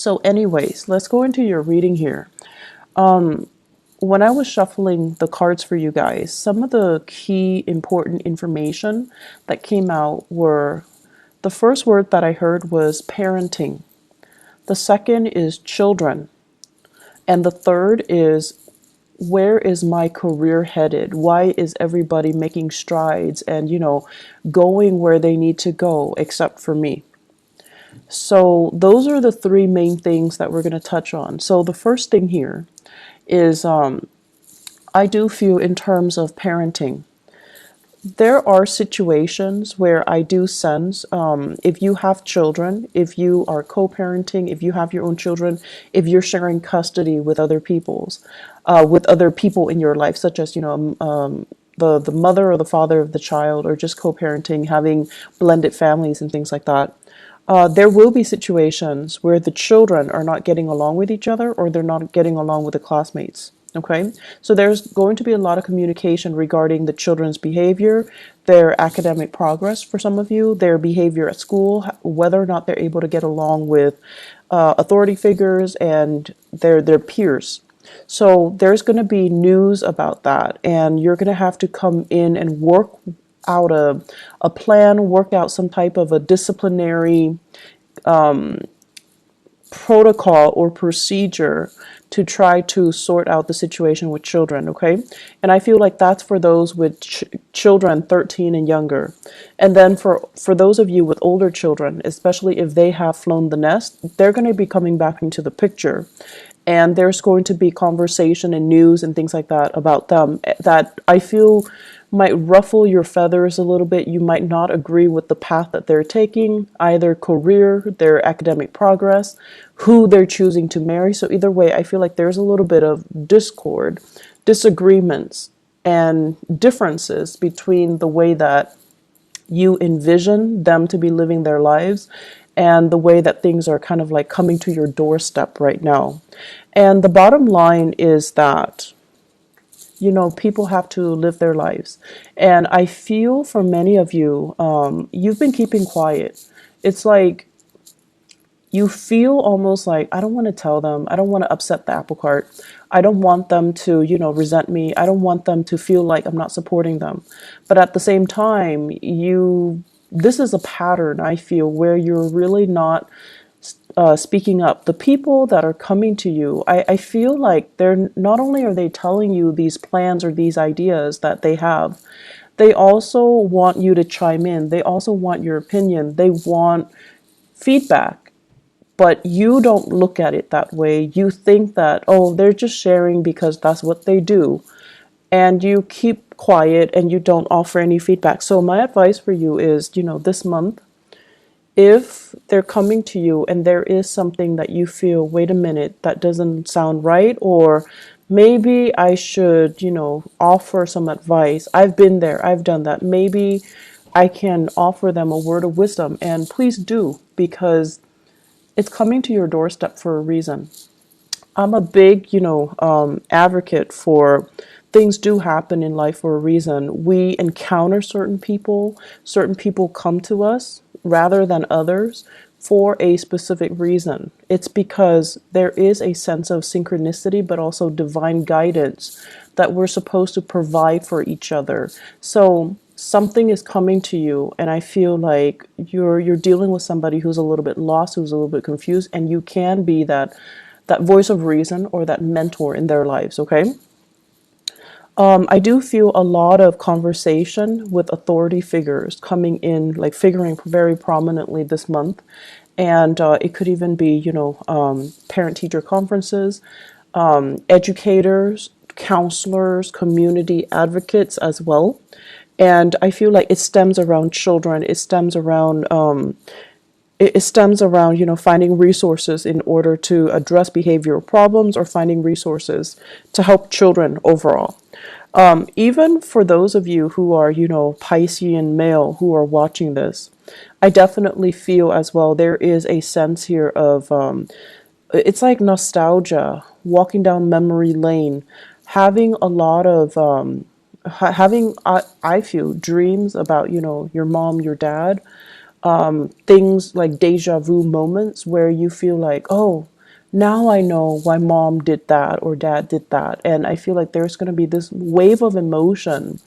So anyways, let's go into your reading here. When I was shuffling the cards for you guys, some of the key important information that came out were, the first word that I heard was parenting. The second is children. And the third is, where is my career headed? Why is everybody making strides and, going where they need to go except for me? So those are the three main things that we're going to touch on. So the first thing here is, I do feel in terms of parenting, there are situations where I do sense, if you have children, if you are co-parenting, if you have your own children, if you're sharing custody with with other people in your life, such as, the mother or the father of the child, or just co-parenting, having blended families and things like that. There will be situations where the children are not getting along with each other, or they're not getting along with the classmates. Okay, so there's going to be a lot of communication regarding the children's behavior, their academic progress for some of you, their behavior at school, whether or not they're able to get along with authority figures and their peers. So there's going to be news about that, and you're going to have to come in and work out a plan, work out some type of a disciplinary protocol or procedure to try to sort out the situation with children, okay? And I feel like that's for those with children 13 and younger. And then for those of you with older children, especially if they have flown the nest, they're going to be coming back into the picture. And there's going to be conversation and news and things like that about them that I feel might ruffle your feathers a little bit. You might not agree with the path that they're taking, either career, their academic progress, who they're choosing to marry. So either way, I feel like there's a little bit of discord, disagreements, and differences between the way that you envision them to be living their lives and the way that things are kind of like coming to your doorstep right now. And the bottom line is that, people have to live their lives. And I feel for many of you, you've been keeping quiet. It's like you feel almost like, I don't want to tell them. I don't want to upset the apple cart. I don't want them to, resent me. I don't want them to feel like I'm not supporting them. But at the same time, this is a pattern, I feel, where you're really not speaking up. The people that are coming to you, I feel like they're not only are they telling you these plans or these ideas that they have, they also want you to chime in. They also want your opinion. They want feedback. But you don't look at it that way. You think that, oh, they're just sharing because that's what they do. And you keep quiet and you don't offer any feedback. So my advice for you is, this month, if they're coming to you and there is something that you feel, wait a minute, that doesn't sound right, or maybe I should, offer some advice. I've been there, I've done that. Maybe I can offer them a word of wisdom, and please do, because it's coming to your doorstep for a reason. I'm a big, advocate for things do happen in life for a reason. We encounter certain people come to us rather than others for a specific reason. It's because there is a sense of synchronicity, but also divine guidance that we're supposed to provide for each other. So something is coming to you, and I feel like you're dealing with somebody who's a little bit lost, who's a little bit confused, and you can be that voice of reason or that mentor in their lives, okay? I do feel a lot of conversation with authority figures coming in, like figuring very prominently this month. And it could even be, parent-teacher conferences, educators, counselors, community advocates as well. And I feel like it stems around children. It stems around, finding resources in order to address behavioral problems, or finding resources to help children overall. Even for those of you who are, Piscean male who are watching this, I definitely feel as well there is a sense here of, it's like nostalgia, walking down memory lane, having a lot of, I feel, dreams about, your mom, your dad, things like deja vu moments where you feel like, oh, Now I know why mom did that or dad did that. And I feel like there's going to be this wave of emotion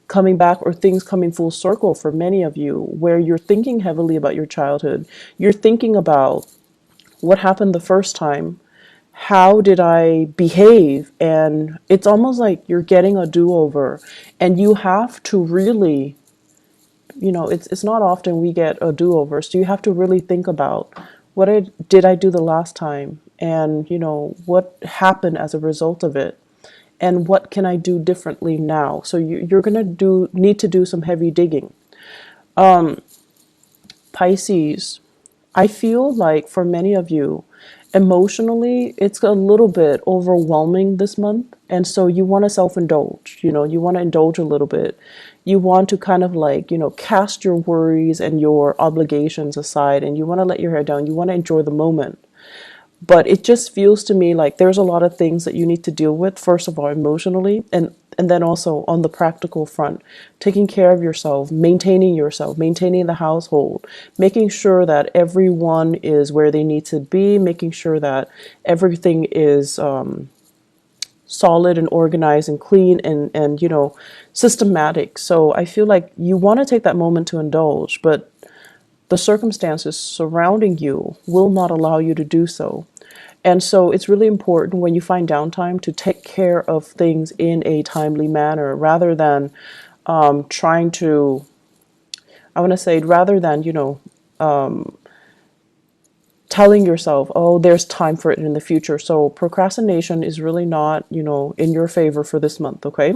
coming back, or things coming full circle for many of you, where you're thinking heavily about your childhood. You're thinking about what happened the first time. How did I behave? And it's almost like you're getting a do-over, and you have to really, it's not often we get a do-over. So you have to really think about did I do the last time, and what happened as a result of it, and what can I do differently now. So you're gonna need to do some heavy digging. Pisces, I feel like for many of you, emotionally, it's a little bit overwhelming this month. And so you want to self indulge, you want to indulge a little bit. You want to kind of like, cast your worries and your obligations aside, and you want to let your hair down. You want to enjoy the moment. But it just feels to me like there's a lot of things that you need to deal with, first of all, emotionally, and then also on the practical front, taking care of yourself, maintaining the household, making sure that everyone is where they need to be, making sure that everything is solid and organized and clean and systematic. So I feel like you want to take that moment to indulge, but the circumstances surrounding you will not allow you to do so. And so it's really important when you find downtime to take care of things in a timely manner, rather than trying to, I want to say, rather than, telling yourself, oh, there's time for it in the future. So procrastination is really not, in your favor for this month, okay?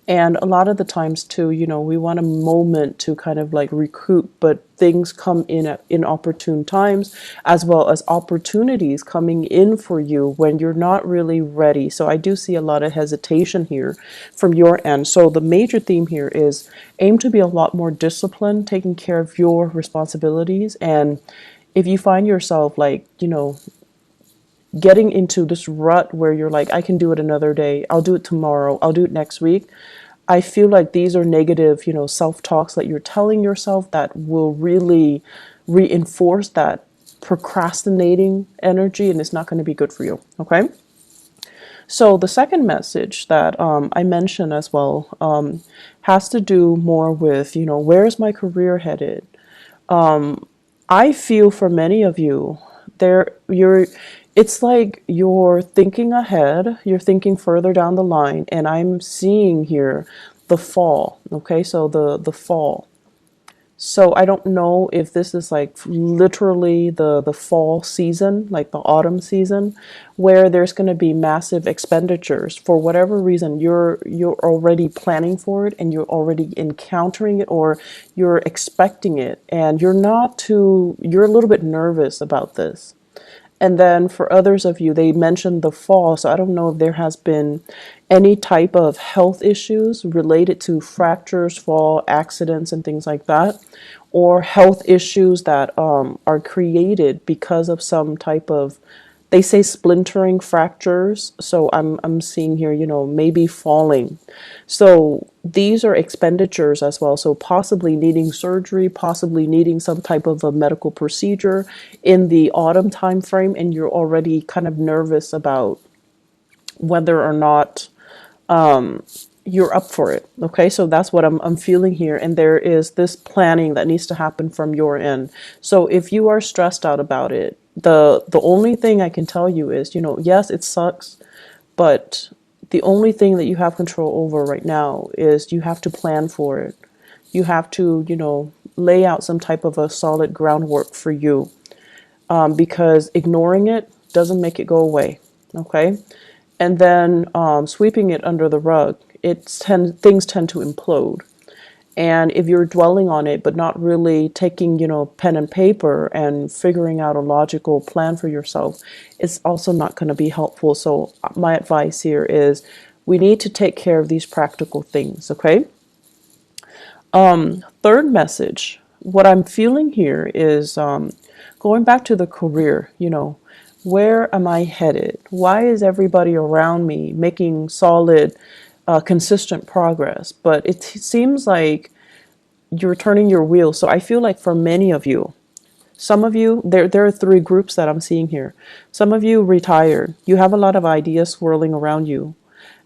And a lot of the times too, we want a moment to kind of like recoup, but things come in at inopportune times, as well as opportunities coming in for you when you're not really ready. So I do see a lot of hesitation here from your end. So the major theme here is aim to be a lot more disciplined, taking care of your responsibilities. And if you find yourself like, getting into this rut where you're like, I can do it another day, I'll do it tomorrow, I'll do it next week, I feel like these are negative, self-talks that you're telling yourself that will really reinforce that procrastinating energy, and it's not going to be good for you. Okay. So the second message that I mentioned as well has to do more with, where's my career headed? I feel for many of you, it's like you're thinking ahead, you're thinking further down the line, and I'm seeing here the fall. Okay, so the fall. So I don't know if this is like literally the fall season, like the autumn season, where there's going to be massive expenditures for whatever reason. You're already planning for it, and you're already encountering it, or you're expecting it, and you're a little bit nervous about this. And then for others of you, they mentioned the fall. So I don't know if there has been any type of health issues related to fractures, fall, accidents, and things like that, or health issues that are created because of some type of, they say, splintering fractures. So I'm seeing here, maybe falling. So these are expenditures as well. So possibly needing surgery, possibly needing some type of a medical procedure in the autumn time frame, and you're already kind of nervous about whether or not you're up for it. Okay, so that's what I'm feeling here. And there is this planning that needs to happen from your end. So if you are stressed out about it, the only thing I can tell you is, yes, it sucks, but the only thing that you have control over right now is you have to plan for it. You have to, lay out some type of a solid groundwork for you, because ignoring it doesn't make it go away. Okay. And then sweeping it under the rug, things tend to implode. And if you're dwelling on it, but not really taking, pen and paper and figuring out a logical plan for yourself, it's also not going to be helpful. So my advice here is we need to take care of these practical things. Okay. Third message, what I'm feeling here is going back to the career, where am I headed? Why is everybody around me making solid, consistent progress? But it seems like you're turning your wheel. So I feel like for many of you, Some of you, there are three groups that I'm seeing here. Some of you retired. You have a lot of ideas swirling around you.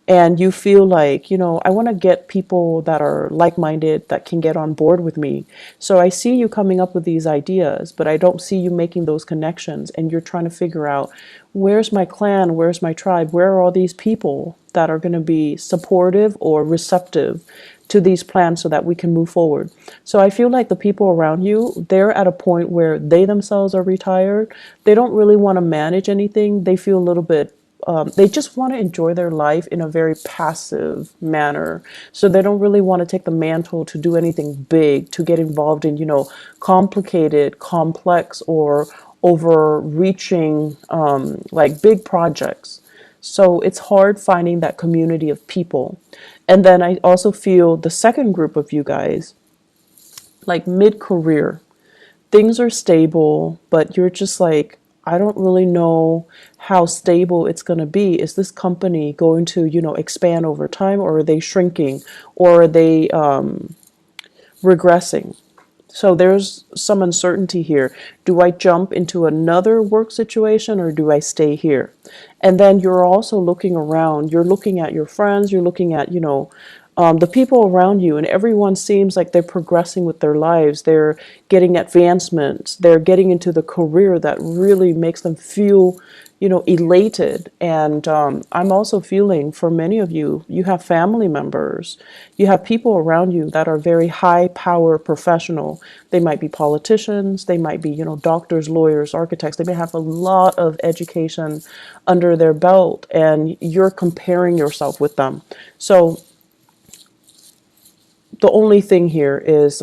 And you feel like, I want to get people that are like-minded that can get on board with me. So I see you coming up with these ideas, but I don't see you making those connections. And you're trying to figure out, where's my clan? Where's my tribe? Where are all these people that are going to be supportive or receptive to these plans so that we can move forward? So I feel like the people around you, they're at a point where they themselves are retired. They don't really want to manage anything. They feel a little bit they just want to enjoy their life in a very passive manner. So they don't really want to take the mantle to do anything big, to get involved in, complicated, complex, or overreaching, like big projects. So it's hard finding that community of people. And then I also feel the second group of you guys, like mid-career, things are stable, but you're just like, I don't really know how stable it's going to be. Is this company going to, expand over time, or are they shrinking, or are they regressing? So there's some uncertainty here. Do I jump into another work situation, or do I stay here? And then you're also looking around. You're looking at your friends. You're looking at, the people around you, and everyone seems like they're progressing with their lives. They're getting advancements. They're getting into the career that really makes them feel, elated. And I'm also feeling, for many of you, you have family members, you have people around you that are very high power professional. They might be politicians, they might be, doctors, lawyers, architects. They may have a lot of education under their belt, and you're comparing yourself with them. So the only thing here is,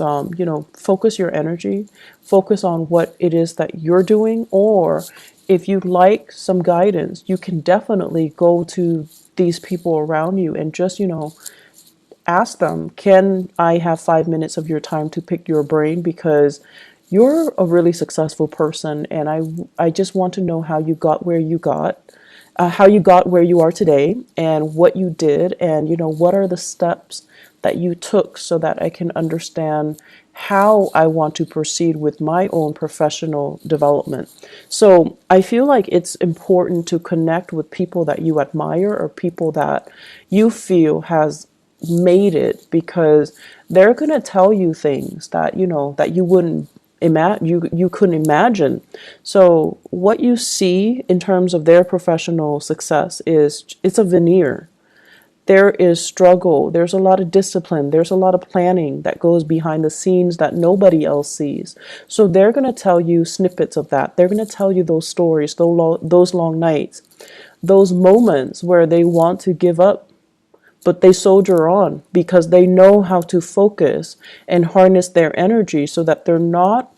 focus your energy, focus on what it is that you're doing, or if you'd like some guidance, you can definitely go to these people around you and just, ask them, can I have 5 minutes of your time to pick your brain? Because you're a really successful person, and I just want to know how you got where you got. How you got where you are today, and what you did, and what are the steps that you took, so that I can understand how I want to proceed with my own professional development. So I feel like it's important to connect with people that you admire, or people that you feel has made it, because they're going to tell you things that that you wouldn't you couldn't imagine. So what you see in terms of their professional success is, it's a veneer. There is struggle, there's a lot of discipline, there's a lot of planning that goes behind the scenes that nobody else sees. So they're going to tell you snippets of that. They're going to tell you those stories, those long nights, those moments where they want to give up, but they soldier on because they know how to focus and harness their energy, so that they're not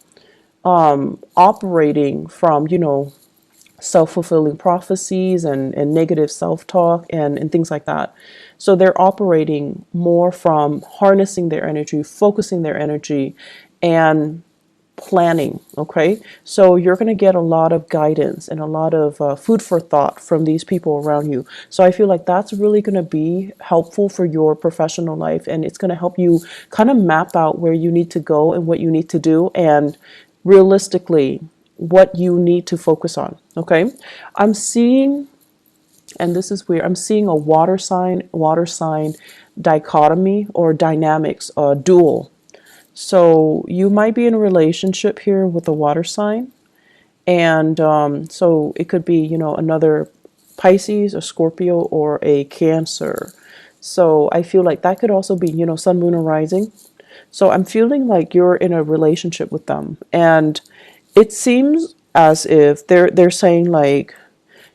operating from, self-fulfilling prophecies and negative self-talk and things like that. So they're operating more from harnessing their energy, focusing their energy, and planning. Okay, so you're going to get a lot of guidance and a lot of food for thought from these people around you. So I feel like that's really going to be helpful for your professional life, and it's going to help you kind of map out where you need to go and what you need to do, and realistically what you need to focus on. Okay, I'm seeing, and this is weird, I'm seeing a water sign dichotomy or dynamics, dual. So you might be in a relationship here with a water sign, and so it could be, another Pisces, a Scorpio, or a Cancer. So I feel like that could also be, sun, moon, or rising. So I'm feeling like you're in a relationship with them, and it seems as if they're saying, like,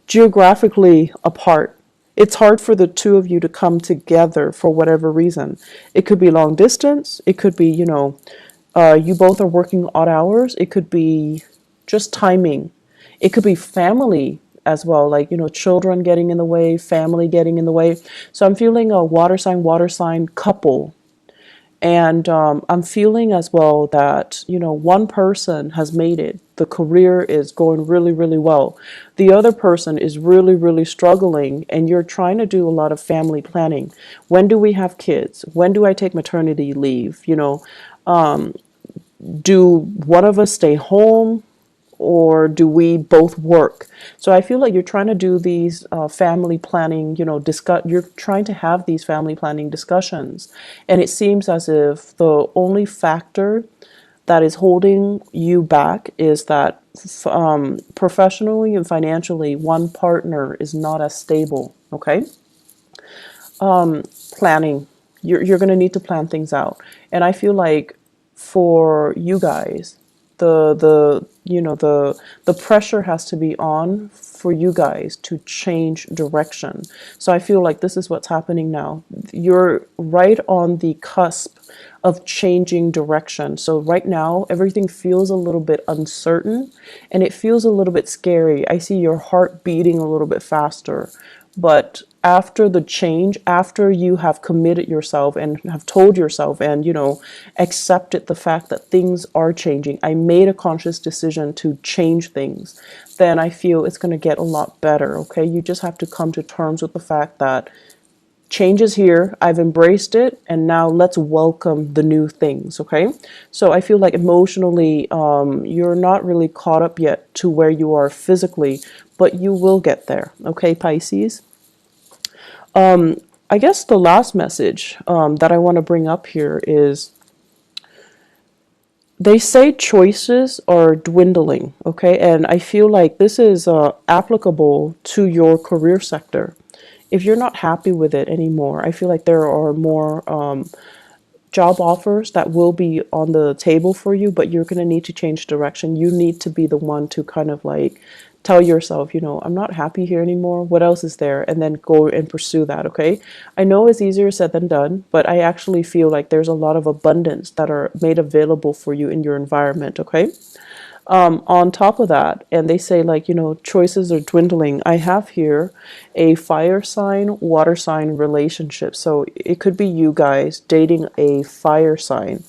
geographically apart. It's hard for the two of you to come together for whatever reason. It could be long distance. It could be, you both are working odd hours. It could be just timing. It could be family as well, like, children getting in the way, family getting in the way. So I'm feeling a water sign couple. And I'm feeling as well that, one person has made it. The career is going really, really well. The other person is really, really struggling, and you're trying to do a lot of family planning. When do we have kids? When do I take maternity leave? do one of us stay home, or do we both work? So I feel like you're trying to do these family planning, you're trying to have these family planning discussions. And it seems as if the only factor that is holding you back is that professionally and financially, one partner is not as stable. Okay. Planning. You're going to need to plan things out. And I feel like for you guys, the pressure has to be on for you guys to change direction. So I feel like this is what's happening now. You're right on the cusp of changing direction. So right now everything feels a little bit uncertain and it feels a little bit scary. I see your heart beating a little bit faster. But after the change, after you have committed yourself and have told yourself and, accepted the fact that things are changing, I made a conscious decision to change things, then I feel it's going to get a lot better. Okay. You just have to come to terms with the fact that change is here. I've embraced it. And now let's welcome the new things. Okay. So I feel like emotionally, you're not really caught up yet to where you are physically, but you will get there. Okay, Pisces. I guess the last message that I want to bring up here is they say choices are dwindling, okay? And I feel like this is applicable to your career sector. If you're not happy with it anymore, I feel like there are more job offers that will be on the table for you, but you're going to need to change direction. You need to be the one to kind of like tell yourself, I'm not happy here anymore. What else is there? And then go and pursue that, okay? I know it's easier said than done, but I actually feel like there's a lot of abundance that are made available for you in your environment, okay? On top of that, and they say like, choices are dwindling. I have here a fire sign, water sign relationship. So it could be you guys dating a fire sign,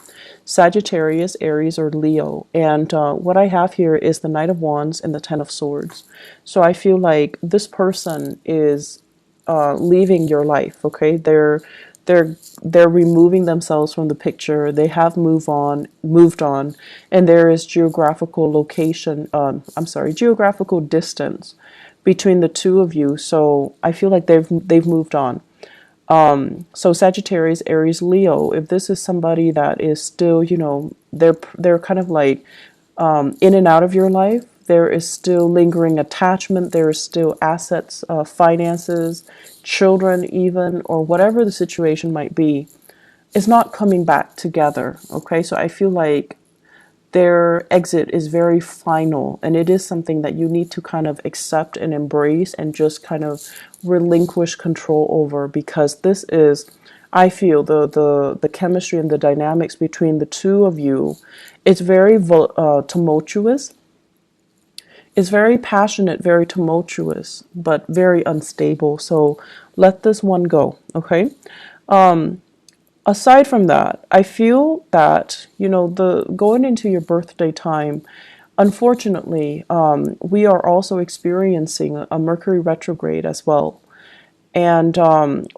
Sagittarius, Aries, or Leo. And what I have here is the Knight of Wands and the Ten of Swords. So I feel like this person is leaving your life. Okay, they're removing themselves from the picture. They have moved on, and there is geographical location. Geographical distance between the two of you. So I feel like they've moved on. So Sagittarius, Aries, Leo. If this is somebody that is still, they're kind of like in and out of your life. There is still lingering attachment. There is still assets, finances, children even, or whatever the situation might be. It's not coming back together. Okay, so I feel like their exit is very final, and it is something that you need to kind of accept and embrace and just kind of relinquish control over, because this is, I feel, the chemistry and the dynamics between the two of you. It's very tumultuous. It's very passionate, very tumultuous, but very unstable. So let this one go, okay? Aside from that, I feel that, the going into your birthday time, unfortunately, we are also experiencing a Mercury retrograde as well. And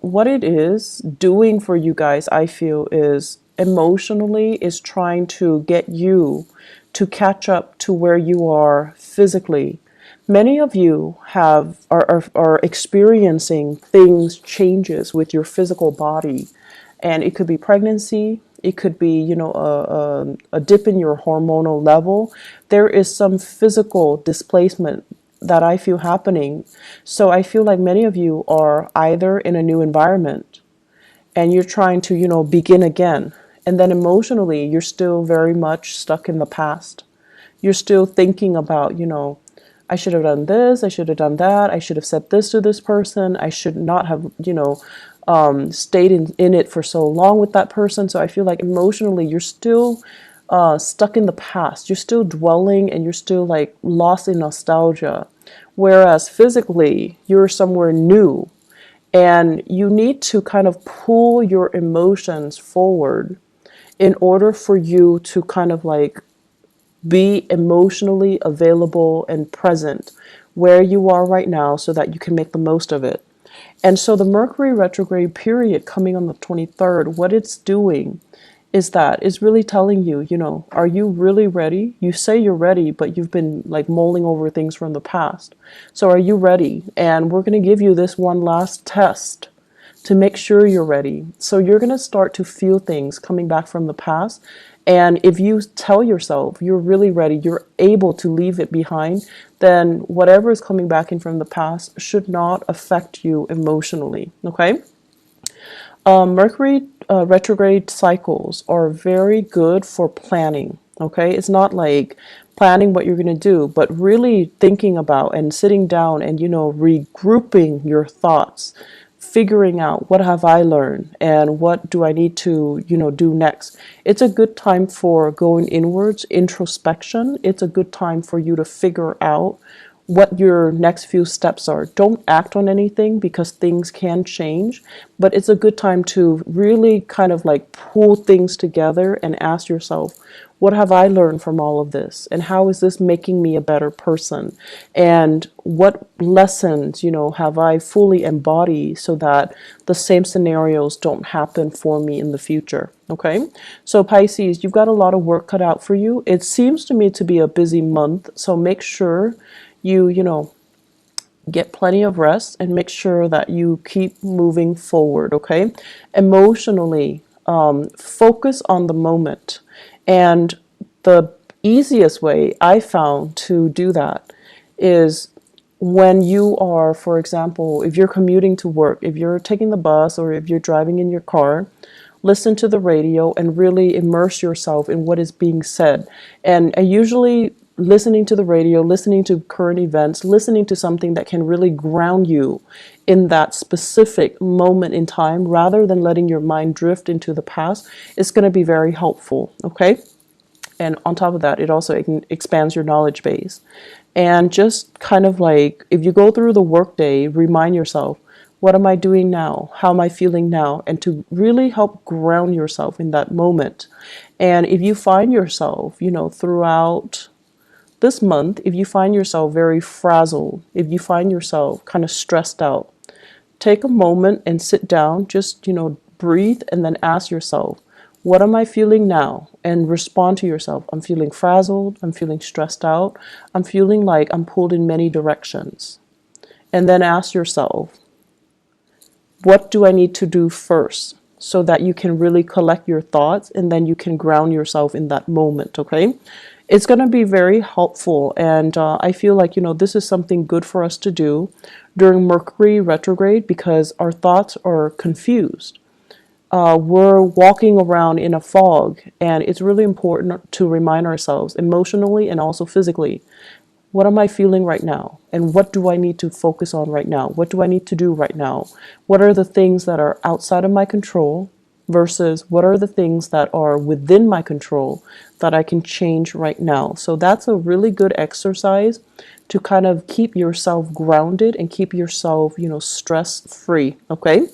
what it is doing for you guys, I feel, is emotionally is trying to get you to catch up to where you are physically. Many of you are experiencing changes with your physical body, and it could be pregnancy. It could be, a dip in your hormonal level. There is some physical displacement that I feel happening. So I feel like many of you are either in a new environment and you're trying to, begin again. And then emotionally, you're still very much stuck in the past. You're still thinking about, I should have done this, I should have done that, I should have said this to this person, I should not have, stayed in it for so long with that person. So I feel like emotionally, you're still stuck in the past. You're still dwelling and you're still like lost in nostalgia. Whereas physically, you're somewhere new, and you need to kind of pull your emotions forward in order for you to kind of like be emotionally available and present where you are right now so that you can make the most of it. And so the Mercury retrograde period coming on the 23rd, what it's doing is really telling you, are you really ready? You say you're ready, but you've been like mulling over things from the past. So are you ready? And we're going to give you this one last test to make sure you're ready. So you're going to start to feel things coming back from the past. And if you tell yourself you're really ready, you're able to leave it behind, then whatever is coming back in from the past should not affect you emotionally. Okay? Mercury retrograde cycles are very good for planning. Okay, it's not like planning what you're going to do, but really thinking about and sitting down and regrouping your thoughts, figuring out what have I learned and what do I need to do next. It's a good time for going inwards, introspection. It's a good time for you to figure out what your next few steps are. Don't act on anything because things can change, but it's a good time to really kind of like pull things together and ask yourself, what have I learned from all of this? And how is this making me a better person? And what lessons, have I fully embodied so that the same scenarios don't happen for me in the future? Okay. So Pisces, you've got a lot of work cut out for you. It seems to me to be a busy month. So make sure you get plenty of rest and make sure that you keep moving forward. Okay. Emotionally, focus on the moment. And the easiest way I found to do that is when you are, for example, if you're commuting to work, if you're taking the bus or if you're driving in your car, listen to the radio and really immerse yourself in what is being said. And usually listening to the radio, listening to current events, listening to something that can really ground you in that specific moment in time rather than letting your mind drift into the past is going to be very helpful. Okay. And on top of that, it also expands your knowledge base. And just kind of like, if you go through the workday, remind yourself, what am I doing now? How am I feeling now? And to really help ground yourself in that moment. And if you find yourself, throughout this month, if you find yourself very frazzled, if you find yourself kind of stressed out, take a moment and sit down, just, breathe and then ask yourself, what am I feeling now? And respond to yourself. I'm feeling frazzled. I'm feeling stressed out. I'm feeling like I'm pulled in many directions. And then ask yourself, what do I need to do first? So that you can really collect your thoughts and then you can ground yourself in that moment, okay? It's going to be very helpful. And I feel like, this is something good for us to do during Mercury retrograde because our thoughts are confused. We're walking around in a fog, and it's really important to remind ourselves emotionally and also physically, what am I feeling right now? And what do I need to focus on right now? What do I need to do right now? What are the things that are outside of my control versus what are the things that are within my control that I can change right now? So that's a really good exercise to kind of keep yourself grounded and keep yourself, stress free. Okay.